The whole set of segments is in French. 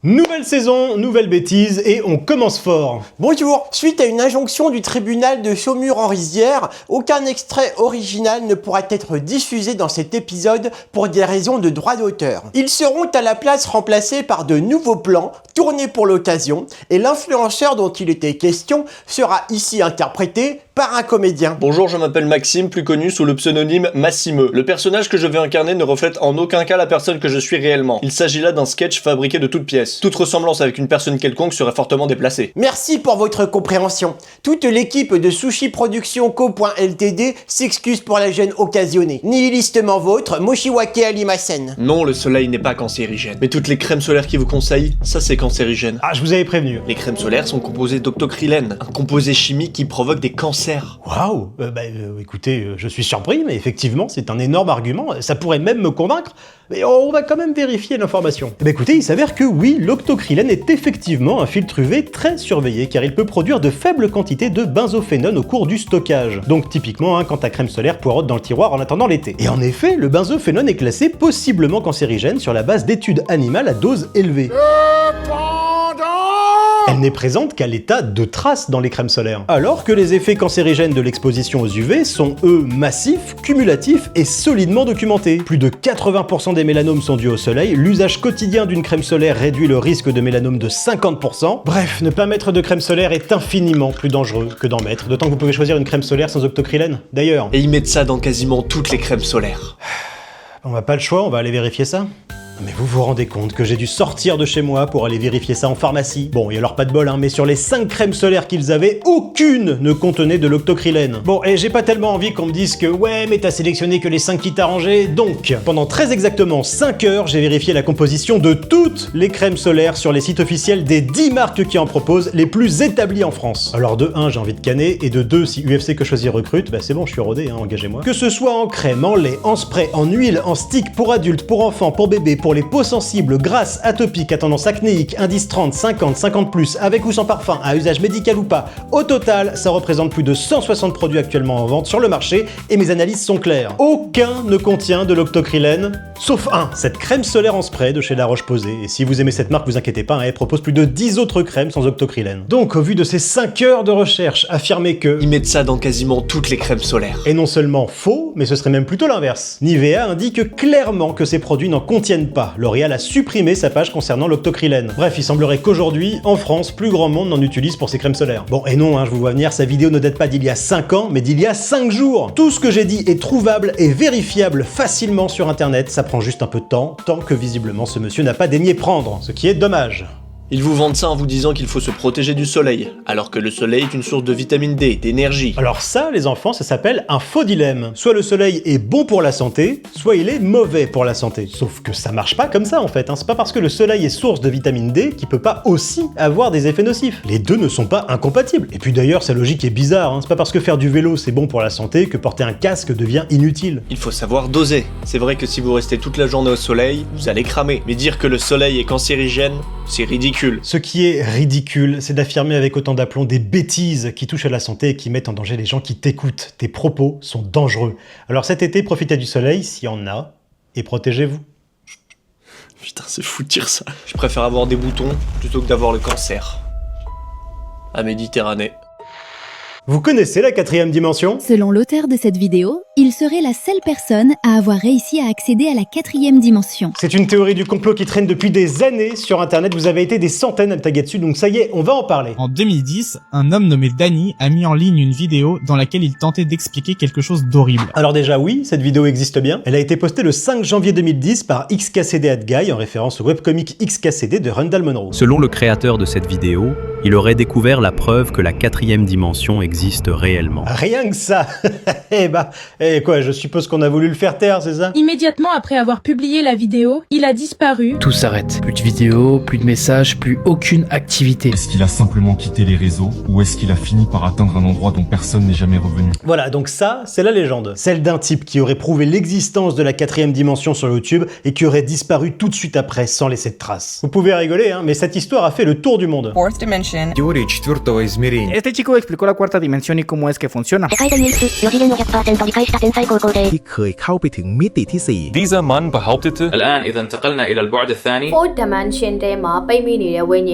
Nouvelle saison, nouvelle bêtise et on commence fort. Bonjour, suite à une injonction du tribunal de Saumur-en-Rizière, aucun extrait original ne pourra être diffusé dans cet épisode pour des raisons de droit d'auteur. Ils seront à la place remplacés par de nouveaux plans, tournés pour l'occasion, et l'influenceur dont il était question sera ici interprété par un comédien. Bonjour, je m'appelle Maxime, plus connu sous le pseudonyme Massimeux. Le personnage que je vais incarner ne reflète en aucun cas la personne que je suis réellement. Il s'agit là d'un sketch fabriqué de toutes pièces. Toute ressemblance avec une personne quelconque serait fortement déplacée. Merci pour votre compréhension. Toute l'équipe de Sushi Production Co.Ltd s'excuse pour la gêne occasionnée. Nihilistement vôtre, Moshiwake Alimasen. Non, le soleil n'est pas cancérigène. Mais toutes les crèmes solaires qui vous conseillent, ça c'est cancérigène. Ah, je vous avais prévenu. Les crèmes solaires sont composées d'octocrylène, un composé chimique qui provoque des cancers. Waouh, écoutez, je suis surpris, mais effectivement, c'est un énorme argument. Ça pourrait même me convaincre, mais on va quand même vérifier l'information. Écoutez, il s'avère que oui, l'octocrylène est effectivement un filtre UV très surveillé, car il peut produire de faibles quantités de benzophénone au cours du stockage. Donc typiquement, quand ta crème solaire poireaute dans le tiroir en attendant l'été. Et en effet, le benzophénone est classé possiblement cancérigène sur la base d'études animales à dose élevée. Elle n'est présente qu'à l'état de trace dans les crèmes solaires. Alors que les effets cancérigènes de l'exposition aux UV sont, eux, massifs, cumulatifs et solidement documentés. Plus de 80% des mélanomes sont dus au soleil, l'usage quotidien d'une crème solaire réduit le risque de mélanome de 50%. Bref, ne pas mettre de crème solaire est infiniment plus dangereux que d'en mettre, d'autant que vous pouvez choisir une crème solaire sans octocrylène, d'ailleurs. Et ils mettent ça dans quasiment toutes les crèmes solaires. On n'a pas le choix, on va aller vérifier ça. Mais vous vous rendez compte que j'ai dû sortir de chez moi pour aller vérifier ça en pharmacie? Bon, et alors pas de bol, mais sur les 5 crèmes solaires qu'ils avaient, aucune ne contenait de l'octocrylène. Bon, et j'ai pas tellement envie qu'on me dise que ouais, mais t'as sélectionné que les 5 qui t'arrangeaient, donc pendant très exactement 5 heures, j'ai vérifié la composition de toutes les crèmes solaires sur les sites officiels des 10 marques qui en proposent, les plus établies en France. Alors de 1, j'ai envie de canner, et de 2, si UFC que choisir recrute, bah c'est bon, je suis rodé, engagez-moi. Que ce soit en crème, en lait, en spray, en huile, en stick, pour adultes, pour enfants, pour bébés, pour les peaux sensibles, grasses, atopiques, à tendance acnéique, indice 30, 50, 50+, avec ou sans parfum, à usage médical ou pas. Au total, ça représente plus de 160 produits actuellement en vente sur le marché et mes analyses sont claires. Aucun ne contient de l'octocrylène, sauf un, cette crème solaire en spray de chez La Roche-Posay. Et si vous aimez cette marque, vous inquiétez pas, elle propose plus de 10 autres crèmes sans octocrylène. Donc, au vu de ces 5 heures de recherche, affirmer que ils mettent ça dans quasiment toutes les crèmes solaires est non seulement faux, mais ce serait même plutôt l'inverse. Nivea indique clairement que ces produits n'en contiennent pas. L'Oréal a supprimé sa page concernant l'octocrylène. Bref, il semblerait qu'aujourd'hui, en France, plus grand monde n'en utilise pour ses crèmes solaires. Bon, et non, je vous vois venir, sa vidéo ne date pas d'il y a 5 ans, mais d'il y a 5 jours. Tout ce que j'ai dit est trouvable et vérifiable facilement sur internet, ça prend juste un peu de temps, tant que visiblement ce monsieur n'a pas daigné prendre, ce qui est dommage. Ils vous vendent ça en vous disant qu'il faut se protéger du soleil, alors que le soleil est une source de vitamine D, d'énergie. Alors ça, les enfants, ça s'appelle un faux dilemme. Soit le soleil est bon pour la santé, soit il est mauvais pour la santé. Sauf que ça marche pas comme ça en fait, C'est pas parce que le soleil est source de vitamine D qu'il peut pas aussi avoir des effets nocifs. Les deux ne sont pas incompatibles. Et puis d'ailleurs, sa logique est bizarre, C'est pas parce que faire du vélo c'est bon pour la santé que porter un casque devient inutile. Il faut savoir doser. C'est vrai que si vous restez toute la journée au soleil, vous allez cramer. Mais dire que le soleil est cancérigène, c'est ridicule. Ce qui est ridicule, c'est d'affirmer avec autant d'aplomb des bêtises qui touchent à la santé et qui mettent en danger les gens qui t'écoutent. Tes propos sont dangereux. Alors cet été, profitez du soleil, s'il y en a, et protégez-vous. Putain, c'est fou de dire ça. Je préfère avoir des boutons plutôt que d'avoir le cancer. À Méditerranée. Vous connaissez la 4e dimension? Selon l'auteur de cette vidéo, il serait la seule personne à avoir réussi à accéder à la 4e dimension. C'est une théorie du complot qui traîne depuis des années sur internet, vous avez été des centaines à me taguer dessus, donc ça y est, on va en parler. En 2010, un homme nommé Danny a mis en ligne une vidéo dans laquelle il tentait d'expliquer quelque chose d'horrible. Alors déjà oui, cette vidéo existe bien, elle a été postée le 5 janvier 2010 par XKCD@Guy en référence au webcomic XKCD de Randall Munroe. Selon le créateur de cette vidéo, il aurait découvert la preuve que la 4e dimension existe réellement. Rien que ça. Quoi, je suppose qu'on a voulu le faire taire, c'est ça? Immédiatement après avoir publié la vidéo, il a disparu. Tout s'arrête. Plus de vidéos, plus de messages, plus aucune activité. Est-ce qu'il a simplement quitté les réseaux ou est-ce qu'il a fini par atteindre un endroit dont personne n'est jamais revenu? Voilà, donc ça, c'est la légende. Celle d'un type qui aurait prouvé l'existence de la 4e dimension sur YouTube et qui aurait disparu tout de suite après sans laisser de traces. Vous pouvez rigoler, mais cette histoire a fait le tour du monde. Fourth dimension dimension. Теория четвертого измерения. Este chico explicó la cuarta dimensión y cómo es que funciona. ที่เคยเข้าไปถึงมิติที่ 4 Dieser Mann behauptete الآن إذا انتقلنا إلى البعد الثاني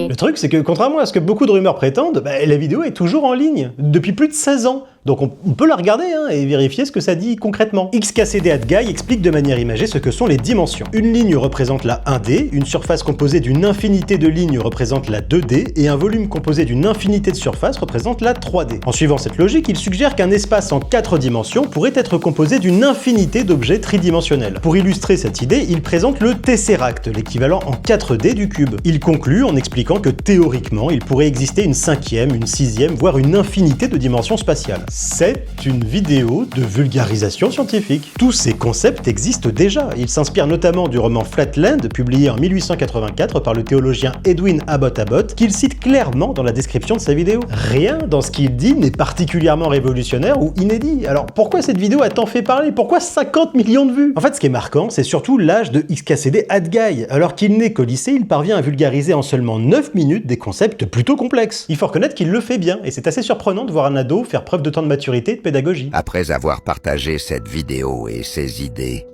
Le truc, c'est que contrairement à ce que beaucoup de rumeurs prétendent, la vidéo est toujours en ligne, depuis plus de 16 ans. Donc on peut la regarder et vérifier ce que ça dit concrètement. XKCD AdGuy explique de manière imagée ce que sont les dimensions. Une ligne représente la 1D, une surface composée d'une infinité de lignes représente la 2D, et un volume composé d'une infinité de surfaces représente la 3D. En suivant cette logique, il suggère qu'un espace en 4 dimensions pourrait être composé d'une infinité d'objets tridimensionnels. Pour illustrer cette idée, il présente le Tesseract, l'équivalent en 4D du cube. Il conclut en expliquant que théoriquement, il pourrait exister une 5e, une 6e, voire une infinité de dimensions spatiales. C'est une vidéo de vulgarisation scientifique. Tous ces concepts existent déjà. Il s'inspire notamment du roman Flatland, publié en 1884 par le théologien Edwin Abbott Abbott, qu'il cite clairement dans la description de sa vidéo. Rien dans ce qu'il dit n'est particulièrement révolutionnaire ou inédit. Alors pourquoi cette vidéo a tant fait parler? Pourquoi 50 millions de vues? En fait, ce qui est marquant, c'est surtout l'âge de XKCD AdGuy. Alors qu'il n'est qu'au lycée, il parvient à vulgariser en seulement 9 minutes des concepts plutôt complexes. Il faut reconnaître qu'il le fait bien, et c'est assez surprenant de voir un ado faire preuve de temps de maturité et de pédagogie. Après avoir partagé cette vidéo et ses idées,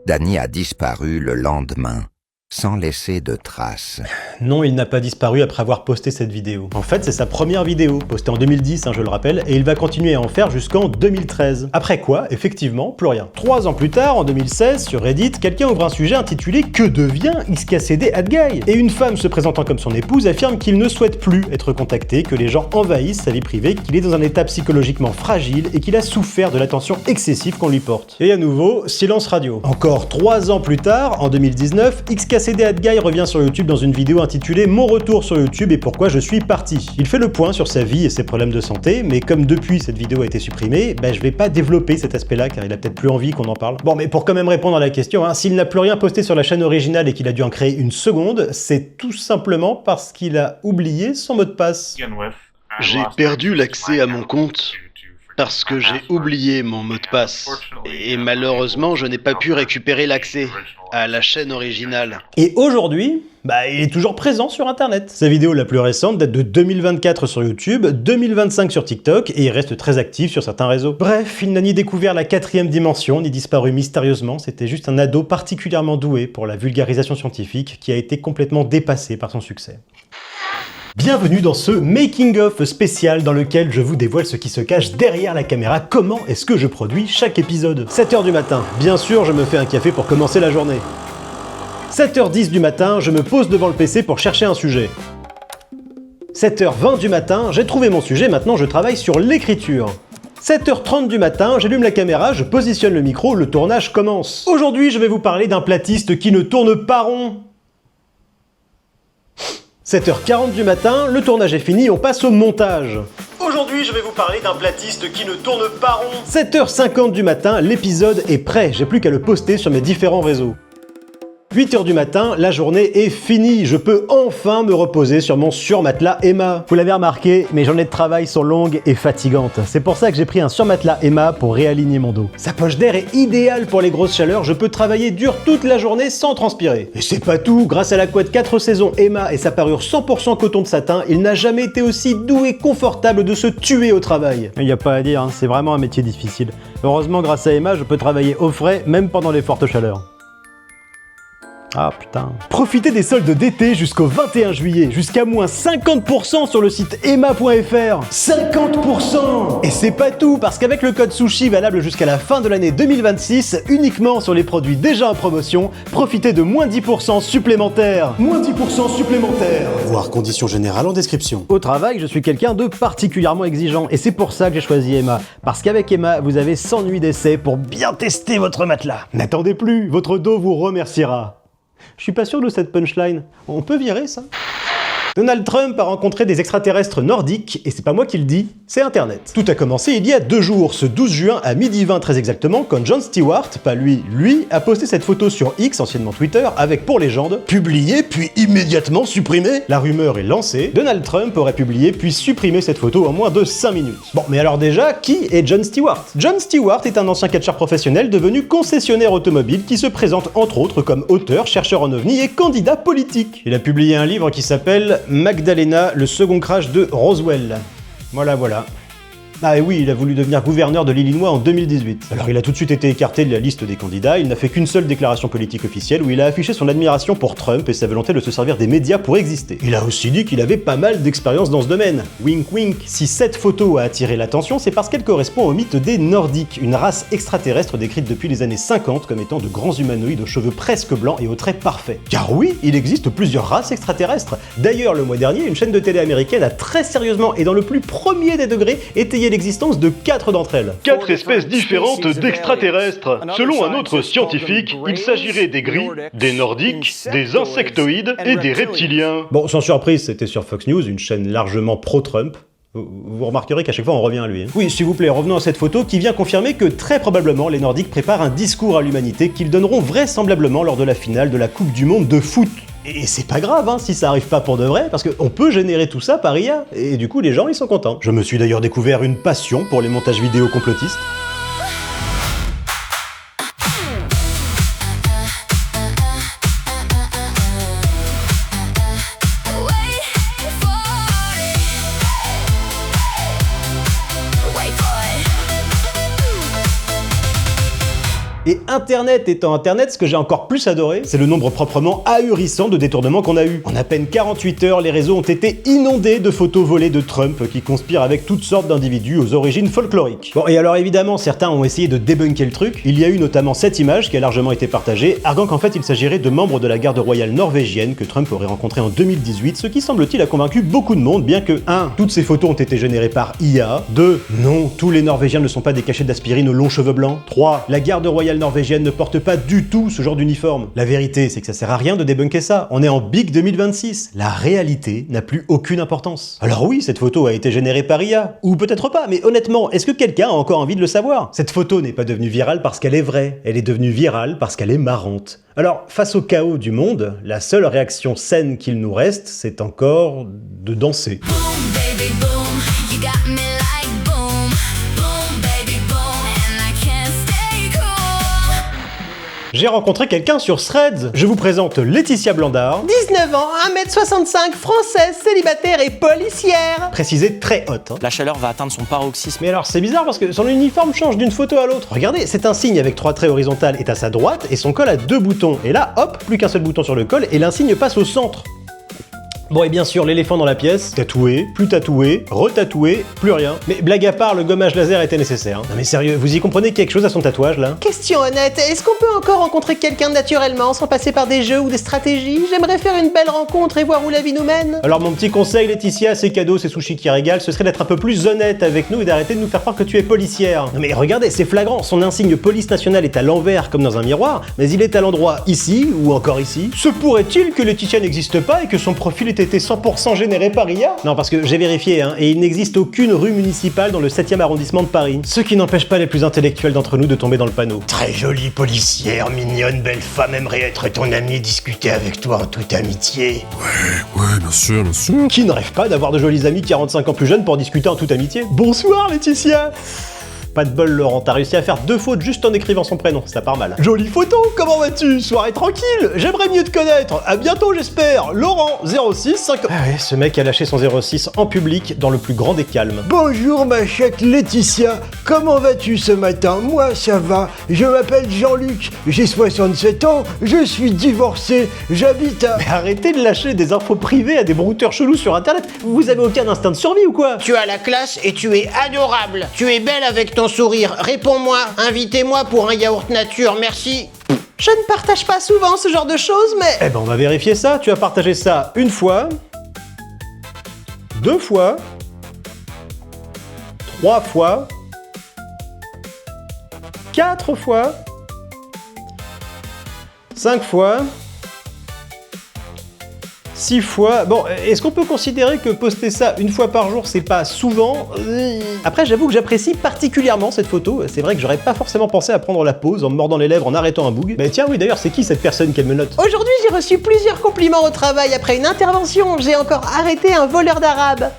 Danny a disparu le lendemain, sans laisser de traces. Non, il n'a pas disparu après avoir posté cette vidéo. En fait, c'est sa première vidéo, postée en 2010, je le rappelle, et il va continuer à en faire jusqu'en 2013. Après quoi, effectivement, plus rien. 3 ans plus tard, en 2016, sur Reddit, quelqu'un ouvre un sujet intitulé « Que devient XKCD AdGuy ?» Et une femme se présentant comme son épouse affirme qu'il ne souhaite plus être contacté, que les gens envahissent sa vie privée, qu'il est dans un état psychologiquement fragile et qu'il a souffert de l'attention excessive qu'on lui porte. Et à nouveau, silence radio. Encore 3 ans plus tard, en 2019, XKCD AdGuy revient sur YouTube dans une vidéo intitulée « Mon retour sur YouTube et pourquoi je suis parti ». Il fait le point sur sa vie et ses problèmes de santé, mais comme depuis cette vidéo a été supprimée, je vais pas développer cet aspect-là car il a peut-être plus envie qu'on en parle. Bon, mais pour quand même répondre à la question, s'il n'a plus rien posté sur la chaîne originale et qu'il a dû en créer une seconde, c'est tout simplement parce qu'il a oublié son mot de passe. J'ai perdu l'accès à mon compte parce que j'ai oublié mon mot de passe. Et malheureusement, je n'ai pas pu récupérer l'accès à la chaîne originale. Et aujourd'hui, il est toujours présent sur internet. Sa vidéo la plus récente date de 2024 sur YouTube, 2025 sur TikTok, et il reste très actif sur certains réseaux. Bref, il n'a ni découvert la 4e dimension, ni disparu mystérieusement, c'était juste un ado particulièrement doué pour la vulgarisation scientifique qui a été complètement dépassé par son succès. Bienvenue dans ce making-of spécial dans lequel je vous dévoile ce qui se cache derrière la caméra, comment est-ce que je produis chaque épisode. 7h du matin, bien sûr je me fais un café pour commencer la journée. 7h10 du matin, je me pose devant le PC pour chercher un sujet. 7h20 du matin, j'ai trouvé mon sujet, maintenant je travaille sur l'écriture. 7h30 du matin, j'allume la caméra, je positionne le micro, le tournage commence. Aujourd'hui je vais vous parler d'un platiste qui ne tourne pas rond. 7h40 du matin, le tournage est fini, on passe au montage. Aujourd'hui, je vais vous parler d'un platiste qui ne tourne pas rond. 7h50 du matin, l'épisode est prêt, j'ai plus qu'à le poster sur mes différents réseaux. 8h du matin, la journée est finie, je peux enfin me reposer sur mon surmatelas Emma. Vous l'avez remarqué, mes journées de travail sont longues et fatigantes. C'est pour ça que j'ai pris un surmatelas Emma pour réaligner mon dos. Sa poche d'air est idéale pour les grosses chaleurs, je peux travailler dur toute la journée sans transpirer. Et c'est pas tout, grâce à la couette 4 saisons Emma et sa parure 100% coton de satin, il n'a jamais été aussi doux et confortable de se tuer au travail. Il n'y a pas à dire, c'est vraiment un métier difficile. Heureusement, grâce à Emma, je peux travailler au frais, même pendant les fortes chaleurs. Ah putain. Profitez des soldes d'été jusqu'au 21 juillet, jusqu'à moins 50% sur le site emma.fr. 50%! Et c'est pas tout, parce qu'avec le code SUSHI valable jusqu'à la fin de l'année 2026, uniquement sur les produits déjà en promotion, profitez de moins 10% supplémentaires. Moins 10% supplémentaires. Voir conditions générales en description. Au travail, je suis quelqu'un de particulièrement exigeant, et c'est pour ça que j'ai choisi Emma. Parce qu'avec Emma, vous avez 100 nuits d'essai pour bien tester votre matelas. N'attendez plus, votre dos vous remerciera. Je suis pas sûr de cette punchline. On peut virer ça? Donald Trump a rencontré des extraterrestres nordiques, et c'est pas moi qui le dis, c'est internet. Tout a commencé il y a 2 jours, ce 12 juin à 12h20 très exactement, quand Jon Stewart, pas lui, a posté cette photo sur X, anciennement Twitter, avec pour légende « Publié puis immédiatement supprimé ». La rumeur est lancée, Donald Trump aurait publié puis supprimé cette photo en moins de 5 minutes. Bon, mais alors déjà, qui est Jon Stewart? Jon Stewart est un ancien catcheur professionnel devenu concessionnaire automobile qui se présente entre autres comme auteur, chercheur en ovni et candidat politique. Il a publié un livre qui s'appelle Magdalena, le second crash de Roswell. Voilà. Ah et oui, il a voulu devenir gouverneur de l'Illinois en 2018. Alors il a tout de suite été écarté de la liste des candidats, il n'a fait qu'une seule déclaration politique officielle où il a affiché son admiration pour Trump et sa volonté de se servir des médias pour exister. Il a aussi dit qu'il avait pas mal d'expérience dans ce domaine. Wink wink. Si cette photo a attiré l'attention, c'est parce qu'elle correspond au mythe des Nordiques, une race extraterrestre décrite depuis les années 50 comme étant de grands humanoïdes aux cheveux presque blancs et aux traits parfaits. Car oui, il existe plusieurs races extraterrestres. D'ailleurs, le mois dernier, une chaîne de télé américaine a très sérieusement et dans le plus premier des degrés étayé l'existence de 4 d'entre elles. 4 espèces différentes d'extraterrestres. Selon un autre scientifique, il s'agirait des gris, des nordiques, des insectoïdes et des reptiliens. Bon, sans surprise, c'était sur Fox News, une chaîne largement pro-Trump. Vous remarquerez qu'à chaque fois on revient à lui. Oui, s'il vous plaît, revenons à cette photo qui vient confirmer que très probablement les Nordiques préparent un discours à l'humanité qu'ils donneront vraisemblablement lors de la finale de la Coupe du Monde de foot. Et c'est pas grave si ça arrive pas pour de vrai, parce qu'on peut générer tout ça par IA, et du coup les gens ils sont contents. Je me suis d'ailleurs découvert une passion pour les montages vidéo complotistes. Et Internet étant Internet, ce que j'ai encore plus adoré, c'est le nombre proprement ahurissant de détournements qu'on a eu. En à peine 48 heures, les réseaux ont été inondés de photos volées de Trump qui conspirent avec toutes sortes d'individus aux origines folkloriques. Bon, et alors évidemment, certains ont essayé de débunker le truc. Il y a eu notamment cette image qui a largement été partagée, arguant qu'en fait il s'agirait de membres de la garde royale norvégienne que Trump aurait rencontré en 2018, ce qui semble-t-il a convaincu beaucoup de monde, bien que 1. Toutes ces photos ont été générées par IA, 2. Non, tous les Norvégiens ne sont pas des cachets d'aspirine aux longs cheveux blancs, 3. La garde royale norvégienne ne porte pas du tout ce genre d'uniforme. La vérité, c'est que ça sert à rien de débunker ça. On est en big 2026. La réalité n'a plus aucune importance. Alors oui, cette photo a été générée par IA. Ou peut-être pas, mais honnêtement, est-ce que quelqu'un a encore envie de le savoir? Cette photo n'est pas devenue virale parce qu'elle est vraie. Elle est devenue virale parce qu'elle est marrante. Alors, face au chaos du monde, la seule réaction saine qu'il nous reste, c'est encore de danser. Boom, baby, boom. You got me like boom. Boom, baby, boom. And I can't stay cool. J'ai rencontré quelqu'un sur Threads. Je vous présente Laetitia Blandard. 19 ans, 1m65, française, célibataire et policière. Précisé très haute. La chaleur va atteindre son paroxysme. Mais alors c'est bizarre parce que son uniforme change d'une photo à l'autre. Regardez, c'est un signe avec 3 traits horizontales est à sa droite et son col a 2 boutons. Et là, hop, plus qu'un seul bouton sur le col et l'insigne passe au centre. Bon et bien sûr l'éléphant dans la pièce, tatoué, plus tatoué, retatoué, plus rien. Mais blague à part, le gommage laser était nécessaire. Non mais sérieux, vous y comprenez quelque chose à son tatouage là? Question honnête, est-ce qu'on peut encore rencontrer quelqu'un naturellement sans passer par des jeux ou des stratégies? J'aimerais faire une belle rencontre et voir où la vie nous mène. Alors mon petit conseil Laetitia, c'est cadeaux, c'est sushis qui régalent, ce serait d'être un peu plus honnête avec nous et d'arrêter de nous faire croire que tu es policière. Non mais regardez, c'est flagrant, son insigne police nationale est à l'envers comme dans un miroir, mais il est à l'endroit ici ou encore ici. Se pourrait-il que Laetitia n'existe pas et que son profil ait été 100% généré par IA? Non, parce que j'ai vérifié, et il n'existe aucune rue municipale dans le 7e arrondissement de Paris. Ce qui n'empêche pas les plus intellectuels d'entre nous de tomber dans le panneau. Très jolie policière, mignonne, belle femme, aimerait être ton amie, discuter avec toi en toute amitié. Ouais, bien sûr, bien sûr. Qui ne rêve pas d'avoir de jolis amis 45 ans plus jeunes pour discuter en toute amitié? Bonsoir Laetitia. Pas de bol Laurent, t'as réussi à faire 2 fautes juste en écrivant son prénom, ça part mal. Jolie photo, comment vas-tu? Soirée tranquille, j'aimerais mieux te connaître, à bientôt j'espère. Laurent, 06 Ah ouais, ce mec a lâché son 06 en public dans le plus grand des calmes. Bonjour ma chère Laetitia, comment vas-tu ce matin? Moi ça va, je m'appelle Jean-Luc, j'ai 67 ans, je suis divorcé, j'habite à... Mais arrêtez de lâcher des infos privées à des brouteurs chelous sur internet, vous avez aucun instinct de survie ou quoi? Tu as la classe et tu es adorable, tu es belle avec ton sourire, réponds-moi, invitez-moi pour un yaourt nature, merci. Je ne partage pas souvent ce genre de choses, mais... Eh ben on va vérifier ça, tu as partagé ça 1 fois, 2 fois, 3 fois, 4 fois, 5 fois, 6 fois... Bon, est-ce qu'on peut considérer que poster ça 1 fois par jour, c'est pas souvent? Après, j'avoue que j'apprécie particulièrement cette photo. C'est vrai que j'aurais pas forcément pensé à prendre la pause en me mordant les lèvres en arrêtant un bug. Mais tiens, oui, d'ailleurs, c'est qui cette personne qu'elle me note? Aujourd'hui, j'ai reçu plusieurs compliments au travail après une intervention. J'ai encore arrêté un voleur d'arabe.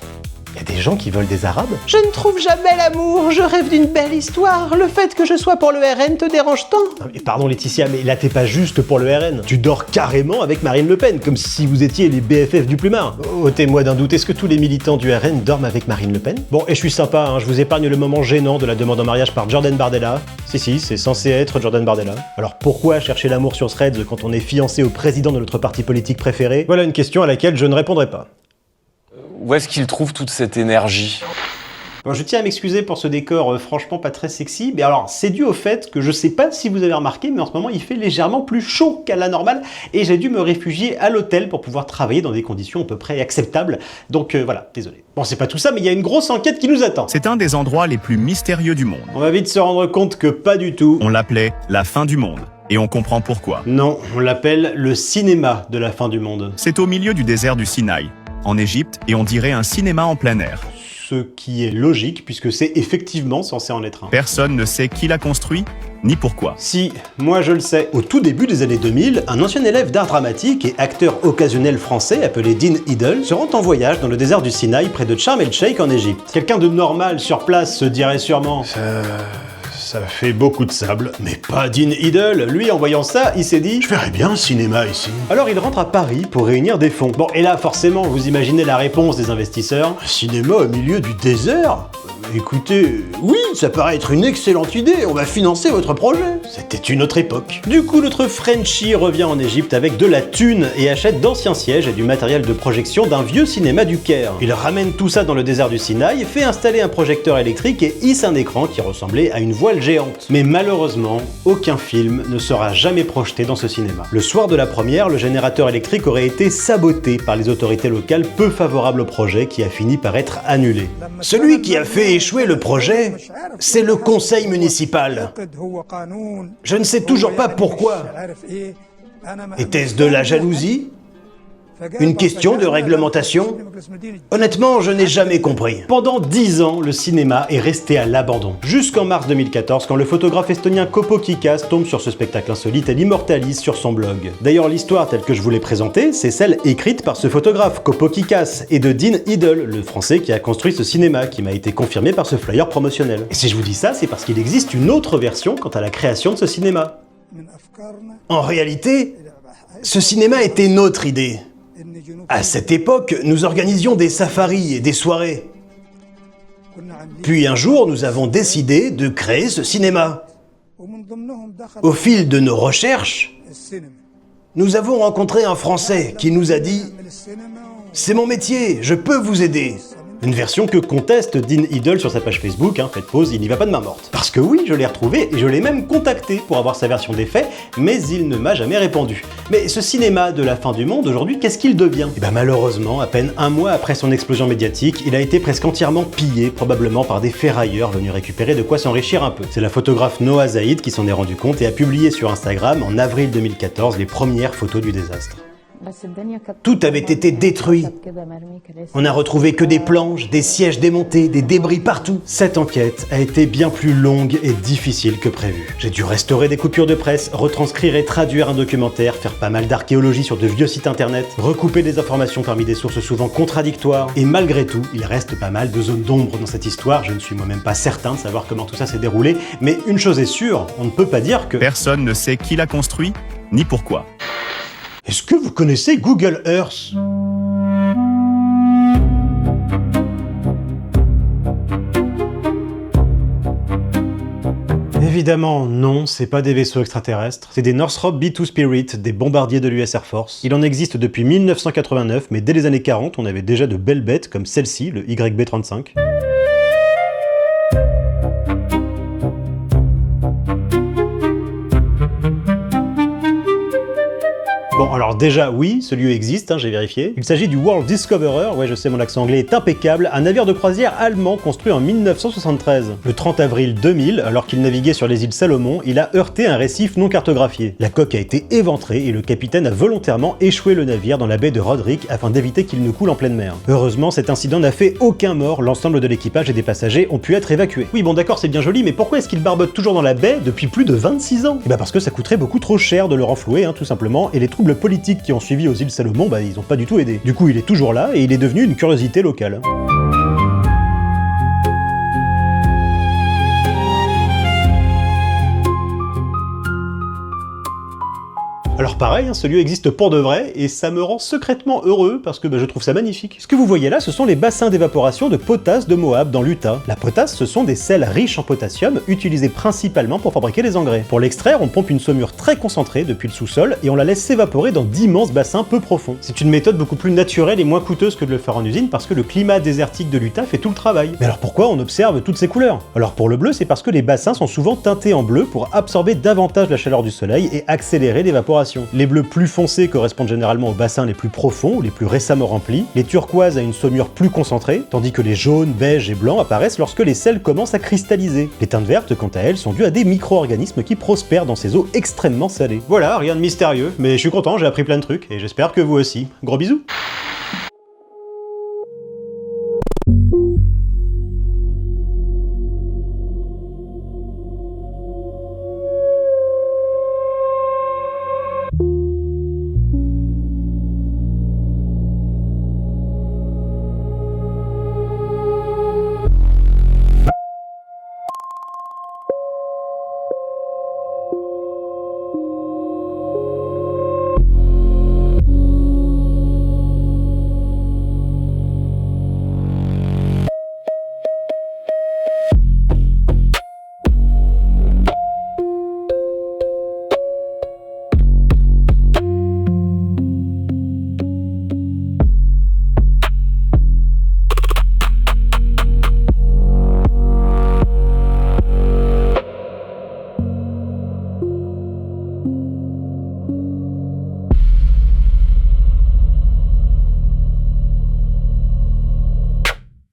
Y a des gens qui veulent des Arabes? Je ne trouve jamais l'amour, je rêve d'une belle histoire. Le fait que je sois pour le RN te dérange tant? Non, mais pardon Laetitia, mais là t'es pas juste pour le RN. Tu dors carrément avec Marine Le Pen, comme si vous étiez les BFF du plumard. Ôtez-moi d'un doute, est-ce que tous les militants du RN dorment avec Marine Le Pen? Bon, et je suis sympa, hein, je vous épargne le moment gênant de la demande en mariage par Jordan Bardella. Si, c'est censé être Jordan Bardella. Alors pourquoi chercher l'amour sur Threads quand on est fiancé au président de notre parti politique préféré? Voilà une question à laquelle je ne répondrai pas. Où est-ce qu'il trouve toute cette énergie? Bon, je tiens à m'excuser pour ce décor franchement pas très sexy, mais alors c'est dû au fait que je sais pas si vous avez remarqué, mais en ce moment il fait légèrement plus chaud qu'à la normale et j'ai dû me réfugier à l'hôtel pour pouvoir travailler dans des conditions à peu près acceptables. Donc voilà, désolé. Bon, c'est pas tout ça, mais il y a une grosse enquête qui nous attend. C'est un des endroits les plus mystérieux du monde. On va vite se rendre compte que pas du tout. On l'appelait la fin du monde. Et on comprend pourquoi. Non, on l'appelle le cinéma de la fin du monde. C'est au milieu du désert du Sinaï, en Égypte, et on dirait un cinéma en plein air. Ce qui est logique, puisque c'est effectivement censé en être un. Personne ne sait qui l'a construit, ni pourquoi. Si, moi je le sais. Au tout début des années 2000, un ancien élève d'art dramatique et acteur occasionnel français appelé Dean Idle se rend en voyage dans le désert du Sinaï près de Sharm el-Sheikh en Égypte. Quelqu'un de normal sur place se dirait sûrement... Ça fait beaucoup de sable, mais pas Dean Idle. Lui, en voyant ça, il s'est dit « Je ferais bien un cinéma ici ». Alors il rentre à Paris pour réunir des fonds. Bon, et là, forcément, vous imaginez la réponse des investisseurs. Un cinéma au milieu du désert ? Écoutez, oui, ça paraît être une excellente idée, on va financer votre projet. C'était une autre époque. Du coup, notre Frenchie revient en Égypte avec de la thune et achète d'anciens sièges et du matériel de projection d'un vieux cinéma du Caire. Il ramène tout ça dans le désert du Sinaï, fait installer un projecteur électrique et hisse un écran qui ressemblait à une voile géante. Mais malheureusement, aucun film ne sera jamais projeté dans ce cinéma. Le soir de la première, le générateur électrique aurait été saboté par les autorités locales peu favorables au projet qui a fini par être annulé. Celui qui a fait échouer le projet, c'est le conseil municipal. Je ne sais toujours pas pourquoi. Était-ce de la jalousie ? Une question de réglementation? Honnêtement, je n'ai jamais compris. Pendant 10 ans, le cinéma est resté à l'abandon. Jusqu'en mars 2014, quand le photographe estonien Kopo Kikas tombe sur ce spectacle insolite et l'immortalise sur son blog. D'ailleurs, l'histoire telle que je vous l'ai présentée, c'est celle écrite par ce photographe, Kopo Kikas, et de Dean Idle, le français qui a construit ce cinéma, qui m'a été confirmé par ce flyer promotionnel. Et si je vous dis ça, c'est parce qu'il existe une autre version quant à la création de ce cinéma. En réalité, ce cinéma était notre idée. À cette époque, nous organisions des safaris et des soirées. Puis un jour, nous avons décidé de créer ce cinéma. Au fil de nos recherches, nous avons rencontré un Français qui nous a dit « C'est mon métier, je peux vous aider ». Une version que conteste Dean Idle sur sa page Facebook, hein, faites pause, il n'y va pas de main morte. Parce que oui, je l'ai retrouvé et je l'ai même contacté pour avoir sa version des faits, mais il ne m'a jamais répondu. Mais ce cinéma de la fin du monde, aujourd'hui, qu'est-ce qu'il devient? Et ben malheureusement, à peine un mois après son explosion médiatique, il a été presque entièrement pillé, probablement par des ferrailleurs venus récupérer de quoi s'enrichir un peu. C'est la photographe Noah Zaïd qui s'en est rendu compte et a publié sur Instagram en avril 2014 les premières photos du désastre. Tout avait été détruit. On n'a retrouvé que des planches, des sièges démontés, des débris partout. Cette enquête a été bien plus longue et difficile que prévu. J'ai dû restaurer des coupures de presse, retranscrire et traduire un documentaire, faire pas mal d'archéologie sur de vieux sites internet, recouper des informations parmi des sources souvent contradictoires, et malgré tout, il reste pas mal de zones d'ombre dans cette histoire. Je ne suis moi-même pas certain de savoir comment tout ça s'est déroulé, mais une chose est sûre, on ne peut pas dire que... Personne ne sait qui l'a construit, ni pourquoi. Est-ce que vous connaissez Google Earth ? Évidemment, non, c'est pas des vaisseaux extraterrestres, c'est des Northrop B-2 Spirit, des bombardiers de l'US Air Force. Il en existe depuis 1989, mais dès les années 40, on avait déjà de belles bêtes comme celle-ci, le YB-35. Bon, alors déjà, oui, ce lieu existe, hein, j'ai vérifié. Il s'agit du World Discoverer, ouais je sais, mon accent anglais est impeccable, un navire de croisière allemand construit en 1973. Le 30 avril 2000, alors qu'il naviguait sur les îles Salomon, il a heurté un récif non cartographié. La coque a été éventrée et le capitaine a volontairement échoué le navire dans la baie de Roderick afin d'éviter qu'il ne coule en pleine mer. Heureusement, cet incident n'a fait aucun mort, l'ensemble de l'équipage et des passagers ont pu être évacués. Oui, bon d'accord, c'est bien joli, mais pourquoi est-ce qu'il barbote toujours dans la baie depuis plus de 26 ans? Et bah parce que ça coûterait beaucoup trop cher de le renflouer, hein, tout simplement, et les troubles politiques qui ont suivi aux îles Salomon, bah ils ont pas du tout aidé. Du coup, il est toujours là et il est devenu une curiosité locale. Alors pareil, ce lieu existe pour de vrai, et ça me rend secrètement heureux, parce que je trouve ça magnifique. Ce que vous voyez là, ce sont les bassins d'évaporation de potasse de Moab, dans l'Utah. La potasse, ce sont des sels riches en potassium, utilisés principalement pour fabriquer les engrais. Pour l'extraire, on pompe une saumure très concentrée depuis le sous-sol, et on la laisse s'évaporer dans d'immenses bassins peu profonds. C'est une méthode beaucoup plus naturelle et moins coûteuse que de le faire en usine, parce que le climat désertique de l'Utah fait tout le travail. Mais alors pourquoi on observe toutes ces couleurs? Alors pour le bleu, c'est parce que les bassins sont souvent teintés en bleu pour absorber davantage la chaleur du soleil et accélérer l'évaporation. Les bleus plus foncés correspondent généralement aux bassins les plus profonds ou les plus récemment remplis, les turquoises à une saumure plus concentrée, tandis que les jaunes, beiges et blancs apparaissent lorsque les sels commencent à cristalliser. Les teintes vertes, quant à elles, sont dues à des micro-organismes qui prospèrent dans ces eaux extrêmement salées. Voilà, rien de mystérieux, mais je suis content, j'ai appris plein de trucs, et j'espère que vous aussi. Gros bisous!